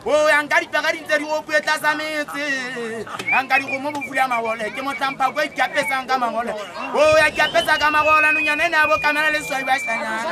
Oh, angari pagari interi wo kueta samete. Angari ko mo bufulia mawole. Ke mo tampa ko ikapesa ngama mawole. Oh, ya ikapesa kama wala nunyane na bo kamera le so ibasanya.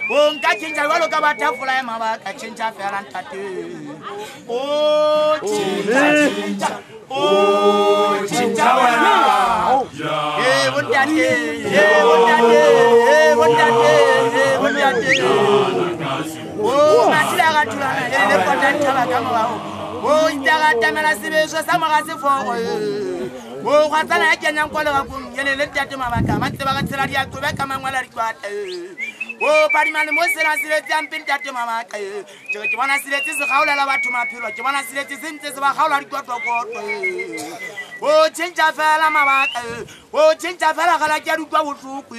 Oh, ngachinja walo ka batafula maba ka chinja fera ntate. Oh, chinja. Oh, chinja wana. Eh, wondate. Eh, wondate. Eh, wondate. Eh, wondate. Oh, matila gatulana ele potenta bakama wao. Oh, intara tamela sibeso samara sefo. Oh, kwatala yakenya nkwalo bakunu yele letatu mabaka. Mantse bakatsela dia kubeka mangwala rikwata. Oh, parimane mo sera sileti ampinta te mamaka. Je bona sileti se gaola la batho maphelo. Je bona sileti sentse se ba gaola rikwata koto. Oh, chenja fela mabaka. Oh, chenja fela gala ke rutwa botsuku.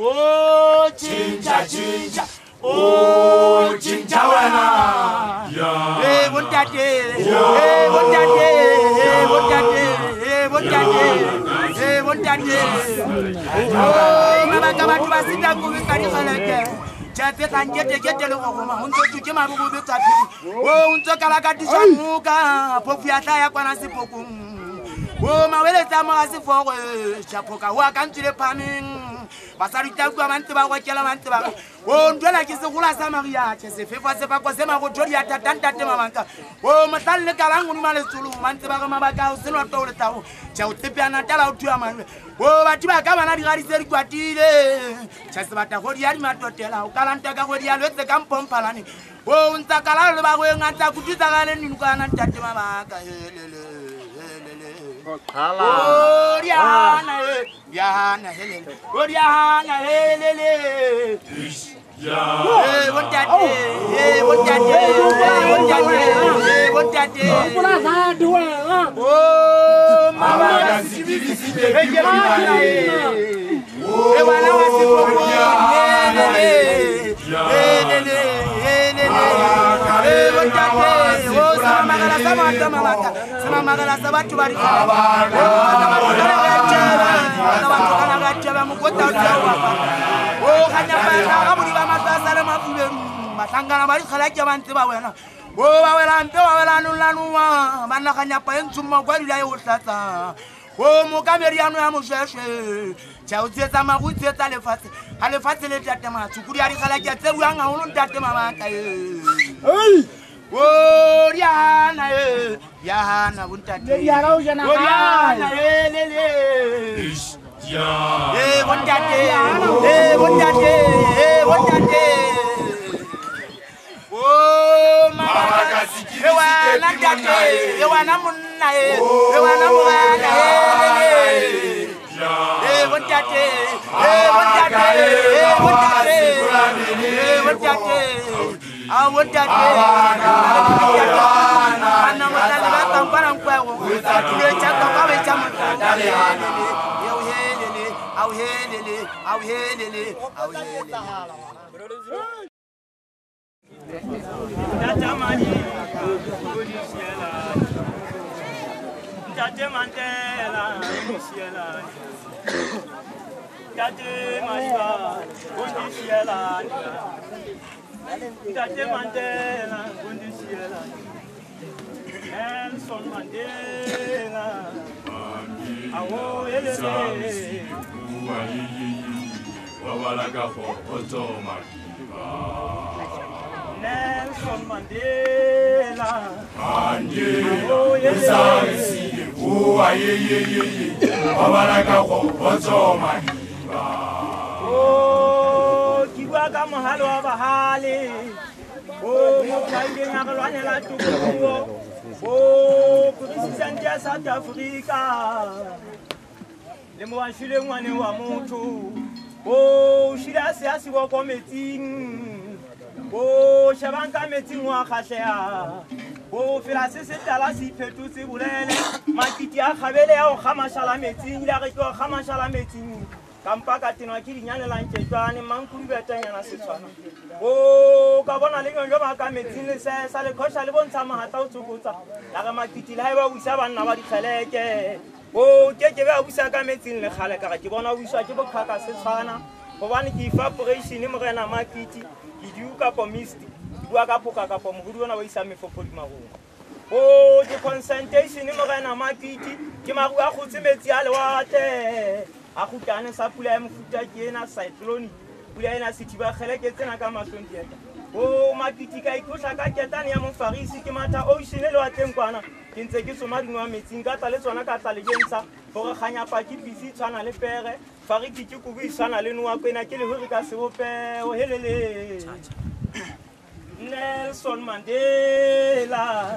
Oh, chincha, chincha. Oh, chincha wana. Eh, wondate. Eh, wondate. Eh, wondate. Eh, wondate. Eh, wondate. Oh, mabaka batu basita kubikari khalake. Chate kanjete kete lo ngoma. Unto tuje mabubu bitapi. Oh, unto kala kadisha muka. Pofia taya kwa nasipoku. Oh, mawele tama asifo. Chapoka wa kantile pamin. Basarita kwa mante ba kwa kela mante ba. Oh, ndwela kisukula sa Maria, chese fefa se pa kwa sema ko jodi atatanta te mamanka. Oh, masalle kalangu ni male sulu mante ba kama ba ka usino tole tawo. Cha utepe anatala utu amane. Oh, batiba kama na digari seri kwa tile. Chese bata ko diari matotela, ukalanta ka ko diari wetse kampompalani. Oh, untakala le ba ko ngata kutisa kale ni nkana tate mamaka. Oh, Rihanna, Rihanna, Helele. Oh, Rihanna, Helele. Hey, what that day? Hey, what that day? What that day? What that day? Oh, Mama, Masangana bari khalaki abantu bawena bo bawela mpe bawela nulanuwa banakanya pa entsuma kwa lila yotlatsa o mo kameriano ya mosheshe cha utsetsa magutsetsa lefatse ha lefatse le tatema tsukuri ari khalaki tsebu ya ngaholo ntate mabaka Oh, Rihanna, Rihanna, buntate. Rihanna, lele. Buntate, buntate, buntate. Oh, mama, Ewana tate, Ewana munna, Ewana mwana, buntate, buntate, buntate, buntate. I want that Tate Mandela, Bundesliga. Nelson Mandela. Awo elele. Wawalaga for Otoma. Nelson Mandela. Awo elele. Wawalaga for Otoma. Kiwaka mahalo abahali. Oh, mukhaide ngakalwane la tukuwo. Oh, president ya South Africa. Le mo wanshile ngwane wa motho. Oh, shila siasi wa kometing. Oh, shabanka meting wa khatlea. Oh, fela se tala si phetutse bolele. Makiti a khabele ya o khamashala meting, la re ko khamashala meting. Kampaka tino kiri nyane la nchejwane mankuru betanya na setswana o ka bona le nyo ba ka metsile se sa le khosha le bontsha mahata o tsokotsa la ga makiti la ba buisa banna ba dikgeleke o keke ba buisa ka metsile le khale ka ke bona buisa ke bokhaka setswana go bane ke evaporation mo rena makiti ke diu ka pomisti bua ka phoka ka po mohudu bona ba isa mefopodi magong o ke concentration mo rena makiti ke maru a khotse metsi a le wate a khutane sa pula ya mofuta ke ena cyclone pula ena sithiba kgeleke tsena ka mahlontieta o makiti ka ikotla ka ketane ya mofarisi ke matha ocean le wa teng kwana ke ntse ke soma dingwa metsing ka tla le tsona ka tla le gentsha gore khanya pa ke busy tshwana le pere fariki ke kubu isana le nwa kwena ke le hore ka sebope o helele Nelson Mandela.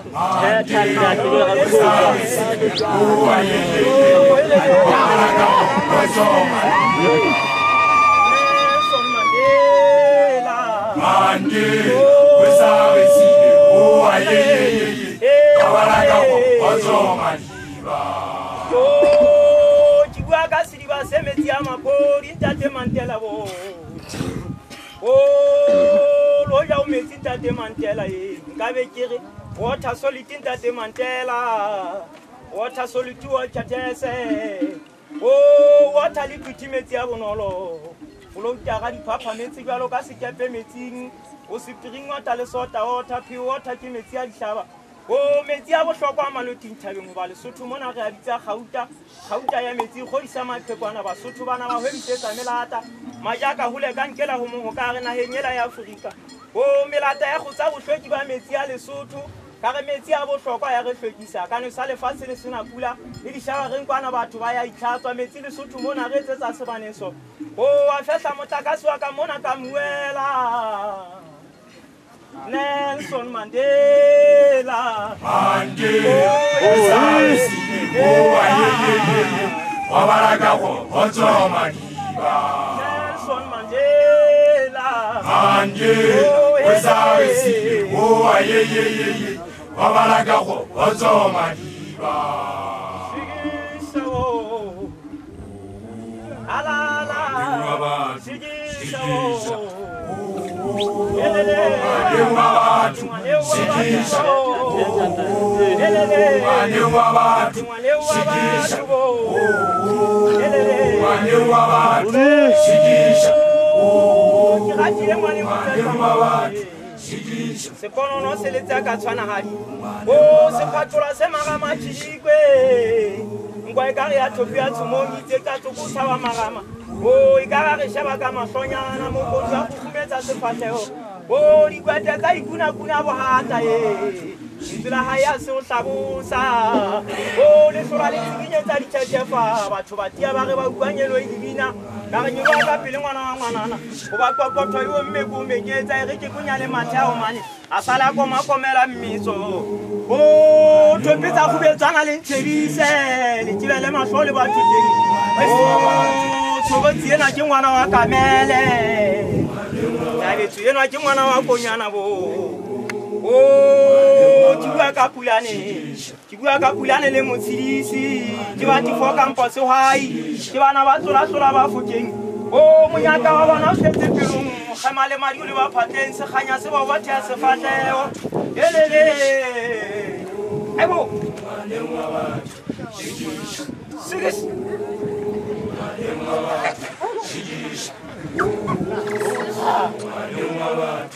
Loja umeti Tate Mandela ngabe kere water solid Tate Mandela water solid wa chatese o water liquid metsi ya bonolo folo ga di phapha metsi jalo ka sekepe metsing o spiring water le sota water pure water ke metsi ya dishaba o metsi ya bohlokwa maloting thabeng go ba le sotho mona re a bitsa gauta ya metsi go isa maphekwana ba sotho bana ba hwebitsetsa melata majaka hule ka nkela ho mo ka re naheng ela ya Afrika o melata ya go tsa bohlweki ba metsi ya Lesotho ka re metsi a bohlokwa ya re hlwekisa ka no sa lefatshe le sena pula le dishaba reng kwana batho ba ya itlhatswa metsi Lesotho mona re tsetsa sebaneso o a fehla motlakase wa ka mona ka muela Nelson Mandela Nelson Mandela se kono se le tsa ka tshwana hadi o se phatlola se magama tshikwe ngwa e ka ya thopi ya tsumongi tse ka tsokusa ba magama o e ka re shaba ka mahlonyana mo go tsa go kumetsa se phatlego o di kwata ka ikuna bohata Sila haya se o hlabosa o le sora le tsikinyetsa ditšhefa batho ba tia ba re ba buanyelo e dibina ka re nyolo ka pele ngwana wa ngwanana o ba kokotho yo mme go menyetsa e re ke kunya le mathao mane a sala go makomela mmitso o topetsa go betsana le ntshebise le tibele mahlo le batho teng o tshobotsi ena ke ngwana wa kamele ya betso ena ke ngwana wa konyana bo oh, tu vois ka pulane le motsidisi ke ba tifo kampo se hwai ke bana ba tsola ba fokeng oh monyaka wa bona o setse pelong gema le madi le ba phatleng se ganya se ba thea se fatleo elele aibo sigis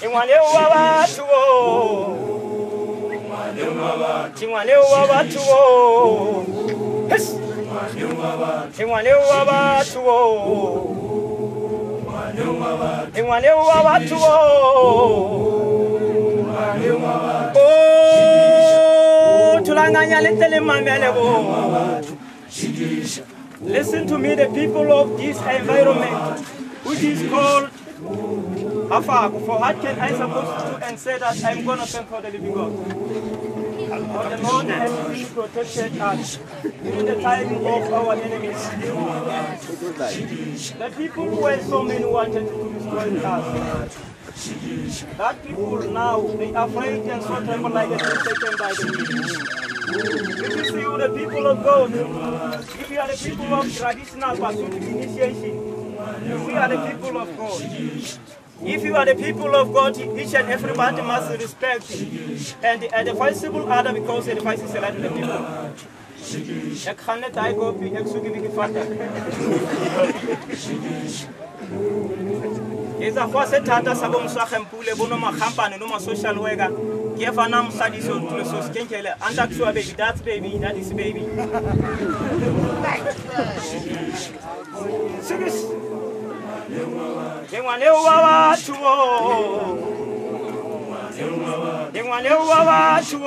Ingwane wa batho Ingwane wa batho Ingwane wa batho Ingwane wa batho Oh tulanganya le tele mamele bo Listen to me, the people of this environment, which is called Afak. For what can I supposed to do and say that I'm going to thank for the living God? For the Lord has been protected us in the time of our enemies. The people who were so many wanted to destroy us. That people now, they are afraid and so tremble like a tree taken by the wind. If you see the people of God, if you are the people of traditional pursuit initiation, if you are the people of God, if you are the people of God, each and everybody must respect and advisable other because it advises a lot of the people. Ik ga net uitkopen, ik zoek een vader. Is a force tata sabom sakhempule bono makhampane no social worker. Kefa na msadiso to so skenkele andakswa baby, that's baby, that is baby. Serious. Ingwane wa batho. Ingwane wa batho.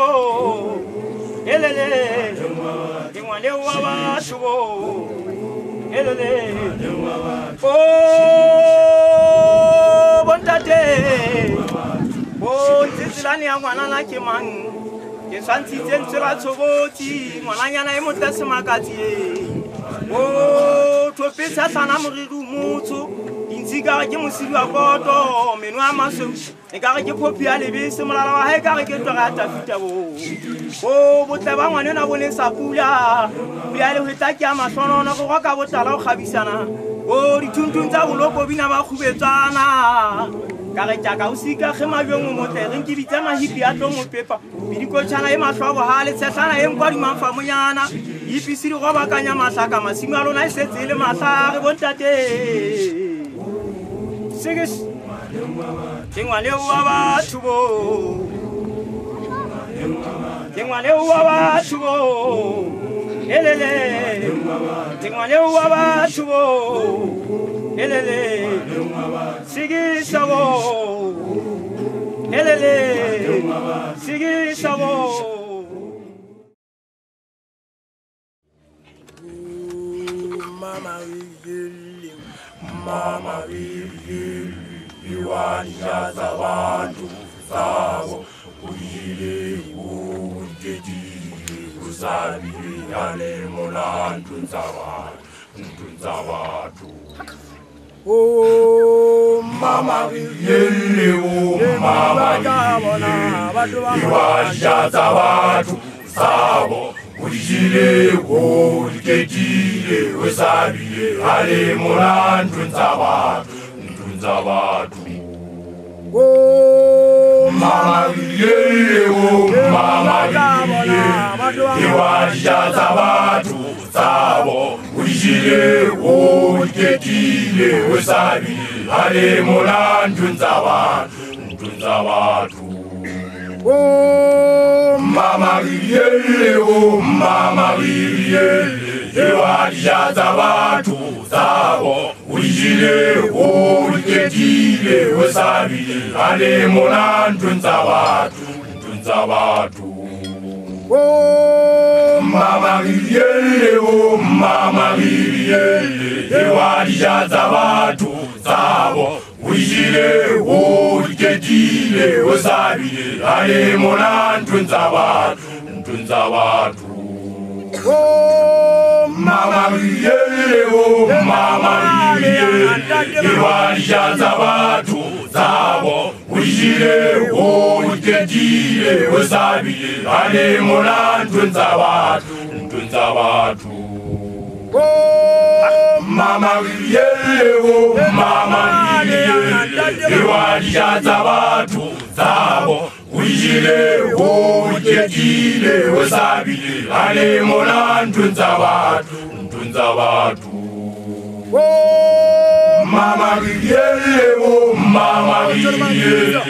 Elele. Ingwane wa batho. Elele. Oh, bontate. Oh, tsilani ya ngwana na ke mang. Ke swantshitse ntsela tshobotsi, ngwananyana e motlase makatsi e. Oh, topetsa tlana moridu motho. Intsika ke mosidi wa koto, menu a maso. E ka re ke kopi ya lebese molala wa hae ka re ke tlogata fita bo. Oh, botle ba ngwana na bone sa pula. Pula le hwetsa ke a mahlonono go ka botala o khabisana. Oh, dithuntun tsa boloko bina ba khubetsana. Kare tjaka o sika ge mabjong mo tle re ke bitsa mahipi a tlo mo pepa bidiko tshana e mahlobo ha le tsetlana e nkwa di mamfa monyana ipisi di go bakanya mahlaka masimo a lona e setse le mahlare bontate sigis Ingwane wa batho bo Ingwane wa batho bo elele Ingwane wa batho bo elele sigisa bo elele sigisa bo Mama wili iwanja za watu zao uyile ujeji usabili ale mulandu nza watu Oh mama wili mama wili iwanja za watu zao uyile ujeji usabili ale mulandu nza watu Oh mama wili iwanja za watu zao uyile ujeji usabili ale mulandu nza watu Oh mama wili iwanja za watu zabo ujile uketile wesabile ale mona ntunza batu mama giyele o mama giyele ewalija zabatu zabo ujile uketile wesabile ale mona ntunza batu mama giyele o mama giyele ewalija zabatu zabo ujile uketile wesabile ale mona ntunza batu mama giyele o mama giyele ewalija zabatu zabo ujile uketile wesabile ale mona ntunza batu mama giyele o mama giyele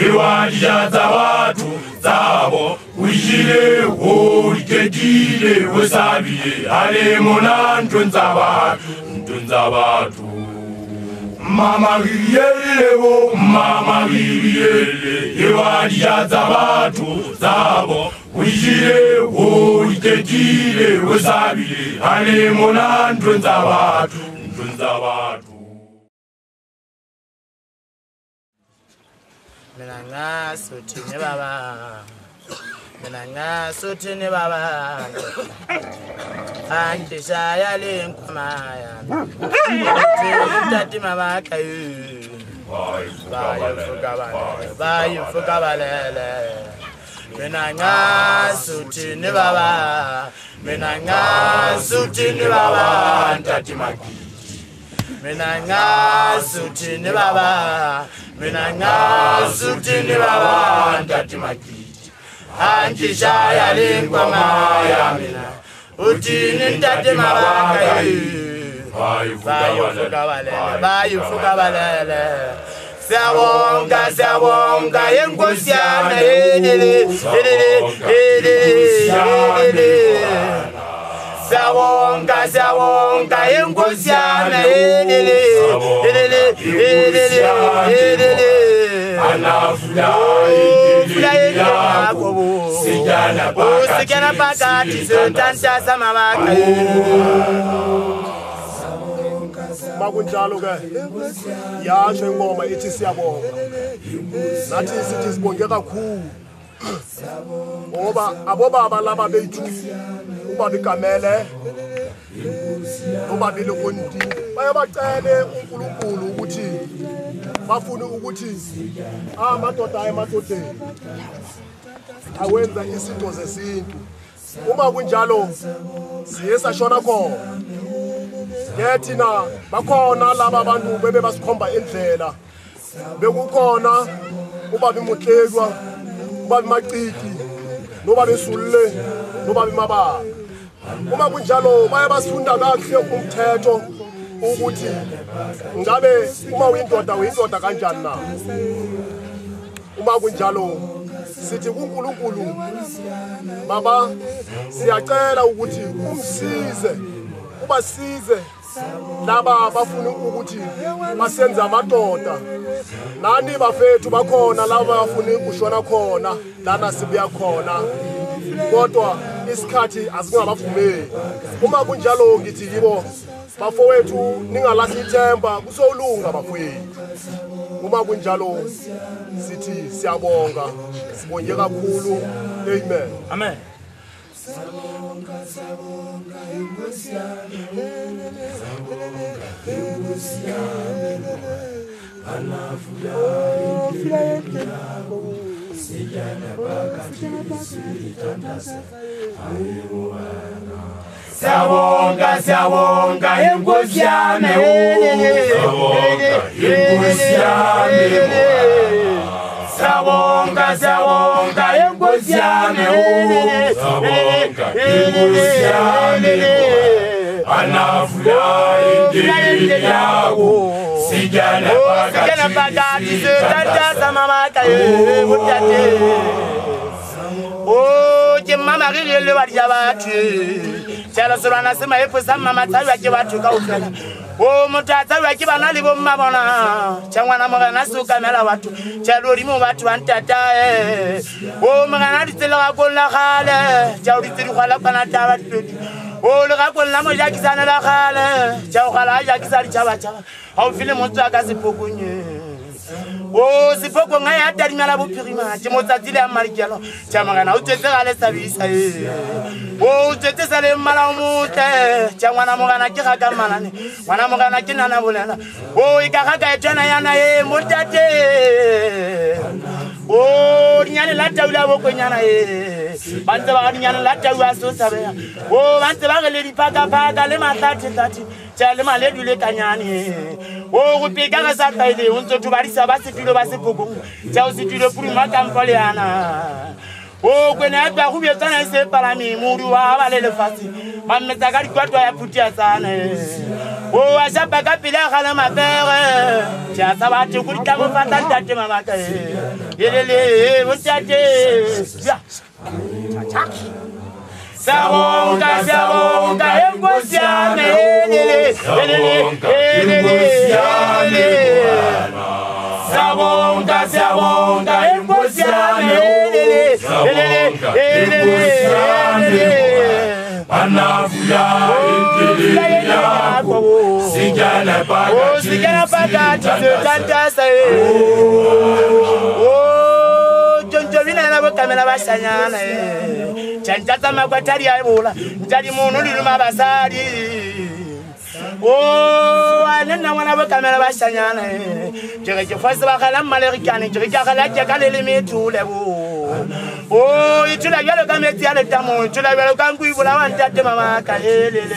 ewalija zabatu zabo ujile uketile wesabile ale mona ntunza batu mama giyele o mama giyele ewalija zabatu zabo ujile uketile wesabile ale mona ntunza batu Menanga sutini baba Menanga sutini baba Antisha ya linkumaya Tati mabaka yu Bayu fukabalele Menanga sutini baba Menanga sutini baba Tati maki Menanga sutini baba Menanga sutini baba Tati maki Antisha ya linkumaya mina Utini tati mabaka yu Bayu fukabalele Sawonga yengusiana Sawonga yengusiana Sikana pakati Sentanta samabaka makunjalo ke yasho ingoma ithi siyabonga nathi sithi sibonge kakhulu ngoba abobaba laba bethu ubaba igamele ubaba ilokonti bayabacele uNkulunkulu ukuthi bafune ukuthi amadoda emadodeni awenza izinto zesintu uma kunjalo siye sashona khona yethina bakhona laba abantu bebe basikhomba indlela bekukhona ubaba imutlekwa ubaba imaciki nobaba esulule nobaba imabala uma kunjalo baye basifunda kahle umthetho ukuthi ngabe uma uyindoda kanjani na uma kunjalo sithi kuNkulunkulu baba siyacela ukuthi umsize ubasize laba bafuna ukuthi basenze amadoda nani bafethu bakhona laba bafuna ukushona khona lana sibuya khona kodwa isikhathi asingabavumeli uma kunjalo ngithi yibo bafowethu ningalahli ithemba kusolunga bafowethu uma kunjalo sithi siyabonga sibonge kakhulu amen Amen. Sawonga yengusiane Sawonga yengusiane anafurahi yako sijana pakati Tata samamaka mutate. Oh, jema mama re le ba dia batho tshela solwana se maepo sa mama tsawa ke batho ka ofela o motata wa ke bana le bo mma bona tshangwana mogana se o kamela batho tshelo di mo batho ba ntata o mogana di tsela ga kolla gale tshao di tse di gwala kana taba di o le ga kolla mo ja ke sana la gale tshao gala ja ke sa di tshaba tshaba ha o file mo tsaka se pokonye o se poko nga ya tadimela bophirima ke motsatsi le a marikelo tsamagana o tsetse ga le sabisa o tsetse sa le mmala o motle tshangwana mogana ke ga ka malane ngwana mogana ke nana bolela o e ka ga ka etwana yana motate o dinyane la taula bo konyana ba ntse ba ga dinyane la taua so sabea o ba ntse ba ge le dipaka le mathathe tsa le maledu le kanyane o go peka ga sa taile o ntse tobadisa ba setilo ba sepokong tsa o setilo puruma kampo le yana o kwena ba go betsana se palami muri wa ba le lefatsi ba mmetsa ka dikwatwa ya putia tsana o a sa baka pele ga le mapere tsa sa ba tse go ditla go fata ntate mamaka yelele o ntate ya Sabonga, engosiane, Sabonga, engosiane, Anavula Sigana Pagati, Vina na bokamela ba sanyana tshantsa makwatari a bola ntadi mono le mabasadi o ana na ngwana bokamela ba sanyana ke ke fase ba gala malerikane ke ka gala ke ka le metule o itula yalo ka metsi ya letamo itula yalo ka nku ibola wa ntate mama ka helele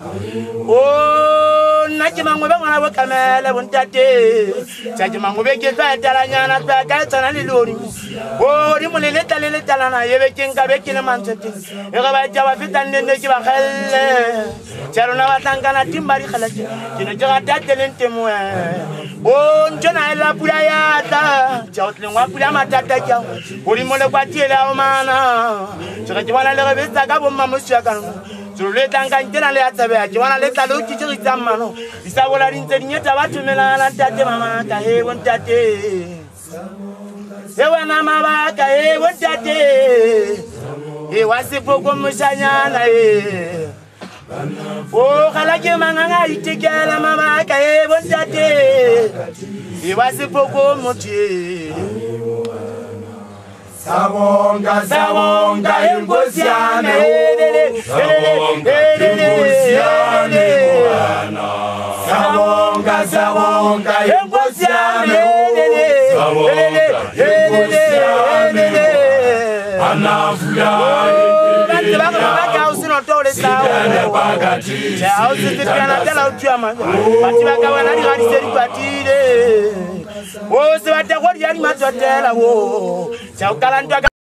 o nna ke mangwe ba ngwana bokamela bontate tsa ke mangwe be ke tla etalanyana tsa ka tsana le lori o di molele talana yebe ke nka be ke le mantsete e ga ba ja ba fetane ne ke ba gelle tsa rona ba tangana timba di khalake ke ne ke ga tatelente mo o ntjona ela pula ya ta tsa o tlengwa pula matata ke o di mole kwa tiela o mana tsa ke bona le re betsa ka bomma mosia ka le tanga ntena le atsabe ke bona le talo ke tshitsa mmano isa bola dintse dinyeta ba thumelana ntate mama ka he bontate wena mama ka he bontate wa sepoko moshanyana o gala ke manganga itekela mama ka he bontate wa sepoko mothi Sabonga, engosiane, Sabonga, engosiane, Anavula Sigana Pagati, o se va te go ya di matsotela o tsa o kalantwa